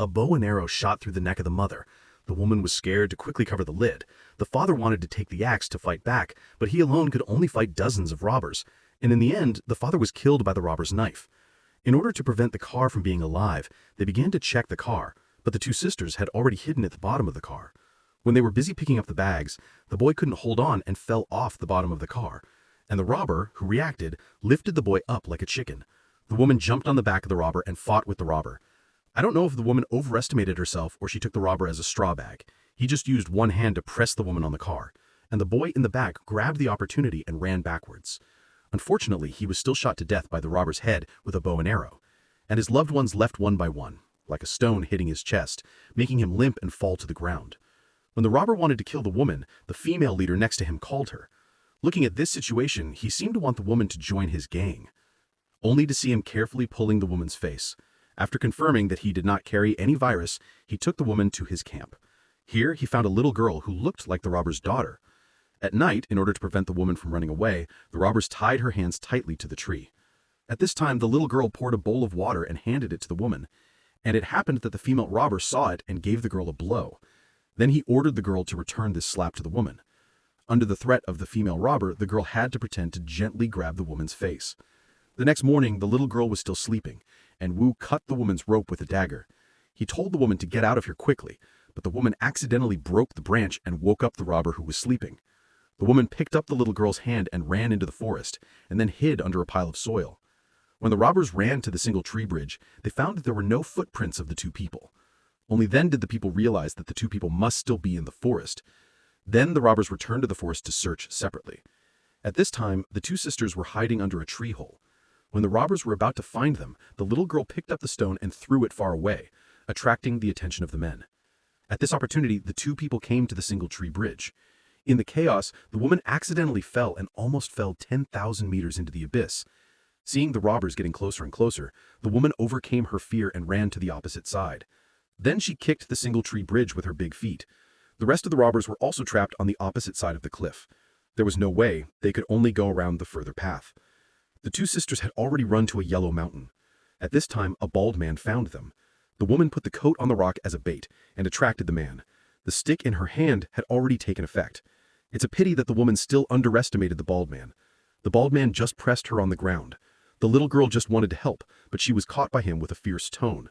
A bow and arrow shot through the neck of the mother. The woman was scared to quickly cover the lid. The father wanted to take the axe to fight back, but he alone could only fight dozens of robbers, and in the end, the father was killed by the robber's knife. In order to prevent the car from being alive, they began to check the car, but the two sisters had already hidden at the bottom of the car. When they were busy picking up the bags, the boy couldn't hold on and fell off the bottom of the car, and the robber, who reacted, lifted the boy up like a chicken. The woman jumped on the back of the robber and fought with the robber. I don't know if the woman overestimated herself or she took the robber as a straw bag. He just used one hand to press the woman on the car, and the boy in the back grabbed the opportunity and ran backwards. Unfortunately, he was still shot to death by the robber's head with a bow and arrow, and his loved ones left one by one, like a stone hitting his chest, making him limp and fall to the ground. When the robber wanted to kill the woman, the female leader next to him called her. Looking at this situation, he seemed to want the woman to join his gang, only to see him carefully pulling the woman's face. After confirming that he did not carry any virus, he took the woman to his camp. Here, he found a little girl who looked like the robber's daughter. At night, in order to prevent the woman from running away, the robbers tied her hands tightly to the tree. At this time, the little girl poured a bowl of water and handed it to the woman, and it happened that the female robber saw it and gave the girl a blow. Then he ordered the girl to return this slap to the woman. Under the threat of the female robber, the girl had to pretend to gently grab the woman's face. The next morning, the little girl was still sleeping, and Wu cut the woman's rope with a dagger. He told the woman to get out of here quickly, but the woman accidentally broke the branch and woke up the robber who was sleeping. The woman picked up the little girl's hand and ran into the forest, and then hid under a pile of soil. When the robbers ran to the single tree bridge, they found that there were no footprints of the two people. Only then did the people realize that the two people must still be in the forest. Then the robbers returned to the forest to search separately. At this time, the two sisters were hiding under a tree hole. When the robbers were about to find them, the little girl picked up the stone and threw it far away, attracting the attention of the men. At this opportunity, the two people came to the single tree bridge. In the chaos, the woman accidentally fell and almost fell 10,000 meters into the abyss. Seeing the robbers getting closer and closer, the woman overcame her fear and ran to the opposite side. Then she kicked the single tree bridge with her big feet. The rest of the robbers were also trapped on the opposite side of the cliff. There was no way, they could only go around the further path. The two sisters had already run to a yellow mountain. At this time, a bald man found them. The woman put the coat on the rock as a bait and attracted the man. The stick in her hand had already taken effect. It's a pity that the woman still underestimated the bald man. The bald man just pressed her on the ground. The little girl just wanted to help, but she was caught by him with a fierce tone.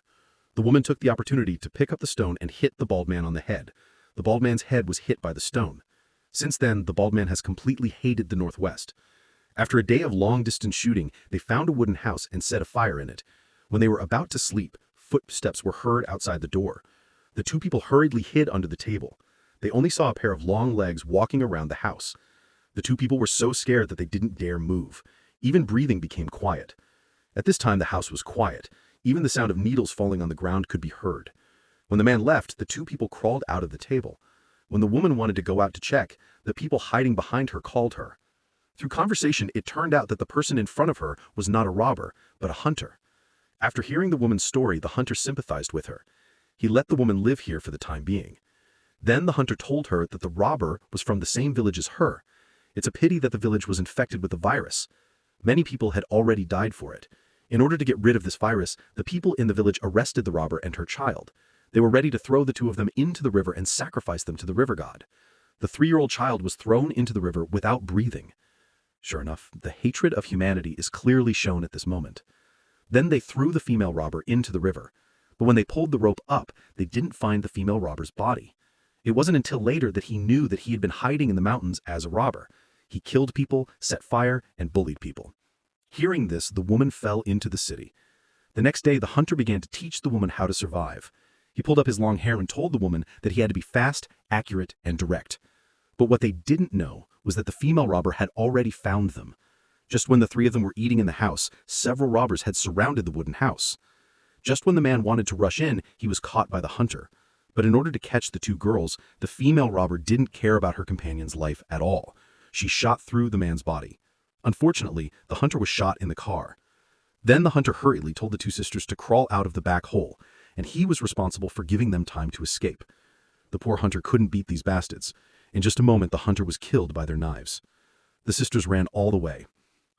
The woman took the opportunity to pick up the stone and hit the bald man on the head. The bald man's head was hit by the stone. Since then, the bald man has completely hated the Northwest. After a day of long-distance shooting, they found a wooden house and set a fire in it. When they were about to sleep, footsteps were heard outside the door. The two people hurriedly hid under the table. They only saw a pair of long legs walking around the house. The two people were so scared that they didn't dare move. Even breathing became quiet. At this time, the house was quiet. Even the sound of needles falling on the ground could be heard. When the man left, the two people crawled out of the table. When the woman wanted to go out to check, the people hiding behind her called her. Through conversation, it turned out that the person in front of her was not a robber, but a hunter. After hearing the woman's story, the hunter sympathized with her. He let the woman live here for the time being. Then the hunter told her that the robber was from the same village as her. It's a pity that the village was infected with the virus. Many people had already died for it. In order to get rid of this virus, the people in the village arrested the robber and her child. They were ready to throw the two of them into the river and sacrifice them to the river god. The 3-year-old child was thrown into the river without breathing. Sure enough, the hatred of humanity is clearly shown at this moment. Then they threw the female robber into the river. But when they pulled the rope up, they didn't find the female robber's body. It wasn't until later that he knew that he had been hiding in the mountains as a robber. He killed people, set fire, and bullied people. Hearing this, the woman fell into the city. The next day, the hunter began to teach the woman how to survive. He pulled up his long hair and told the woman that he had to be fast, accurate, and direct. But what they didn't know was that the female robber had already found them. Just when the three of them were eating in the house, several robbers had surrounded the wooden house. Just when the man wanted to rush in, he was caught by the hunter. But in order to catch the two girls, the female robber didn't care about her companion's life at all. She shot through the man's body. Unfortunately, the hunter was shot in the car. Then the hunter hurriedly told the two sisters to crawl out of the back hole, and he was responsible for giving them time to escape. The poor hunter couldn't beat these bastards. In just a moment, the hunter was killed by their knives. The sisters ran all the way.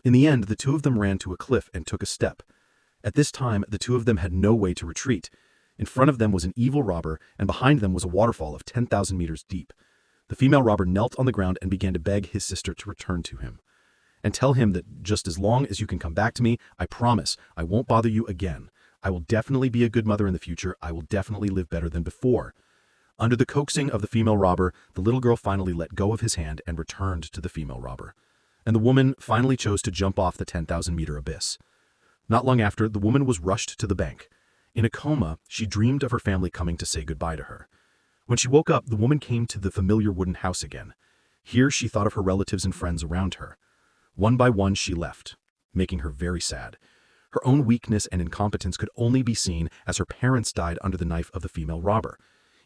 In the end, the two of them ran to a cliff and took a step. At this time, the two of them had no way to retreat. In front of them was an evil robber, and behind them was a waterfall of 10,000 meters deep. The female robber knelt on the ground and began to beg his sister to return to him and tell him that just as long as you can come back to me, I promise I won't bother you again. I will definitely be a good mother in the future. I will definitely live better than before. Under the coaxing of the female robber, the little girl finally let go of his hand and returned to the female robber. And the woman finally chose to jump off the 10,000-meter abyss. Not long after, the woman was rushed to the bank. In a coma, she dreamed of her family coming to say goodbye to her. When she woke up, the woman came to the familiar wooden house again. Here she thought of her relatives and friends around her. One by one she left, making her very sad. Her own weakness and incompetence could only be seen as her parents died under the knife of the female robber.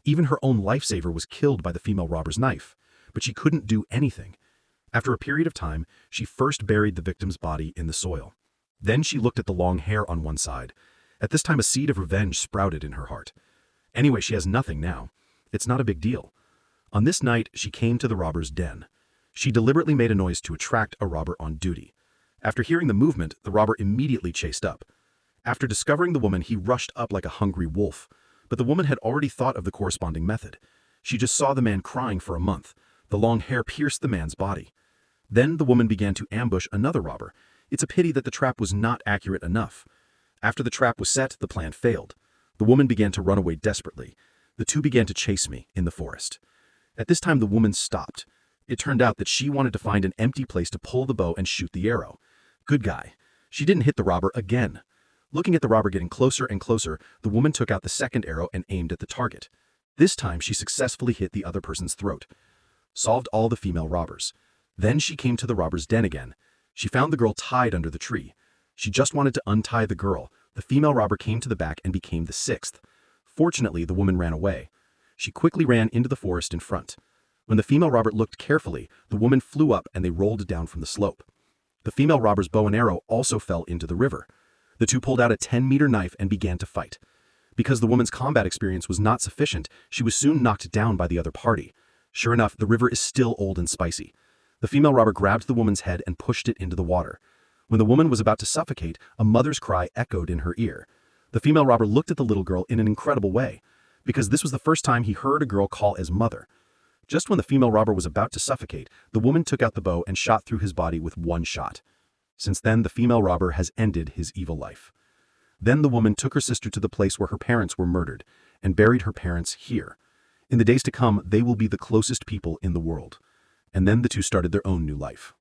Even her own lifesaver was killed by the female robber's knife, but she couldn't do anything. After a period of time, she first buried the victim's body in the soil. Then she looked at the long hair on one side. At this time, a seed of revenge sprouted in her heart. Anyway, she has nothing now. It's not a big deal. On this night, she came to the robber's den. She deliberately made a noise to attract a robber on duty. After hearing the movement, the robber immediately chased up. After discovering the woman, he rushed up like a hungry wolf. But the woman had already thought of the corresponding method. She just saw the man crying for a month. The long hair pierced the man's body. Then the woman began to ambush another robber. It's a pity that the trap was not accurate enough. After the trap was set, the plan failed. The woman began to run away desperately. The two began to chase me in the forest. At this time, the woman stopped. It turned out that she wanted to find an empty place to pull the bow and shoot the arrow. Good guy. She didn't hit the robber again. Looking at the robber getting closer and closer, the woman took out the second arrow and aimed at the target. This time, she successfully hit the other person's throat. Solved all the female robbers. Then she came to the robber's den again. She found the girl tied under the tree. She just wanted to untie the girl. The female robber came to the back and became the sixth. Fortunately, the woman ran away. She quickly ran into the forest in front. When the female robber looked carefully, the woman flew up and they rolled down from the slope. The female robber's bow and arrow also fell into the river. The two pulled out a 10-meter knife and began to fight. Because the woman's combat experience was not sufficient, she was soon knocked down by the other party. Sure enough, the river is still old and spicy. The female robber grabbed the woman's head and pushed it into the water. When the woman was about to suffocate, a mother's cry echoed in her ear. The female robber looked at the little girl in an incredible way, because this was the first time he heard a girl call as mother. Just when the female robber was about to suffocate, the woman took out the bow and shot through his body with one shot. Since then, the female robber has ended his evil life. Then the woman took her sister to the place where her parents were murdered and buried her parents here. In the days to come, they will be the closest people in the world. And then the two started their own new life.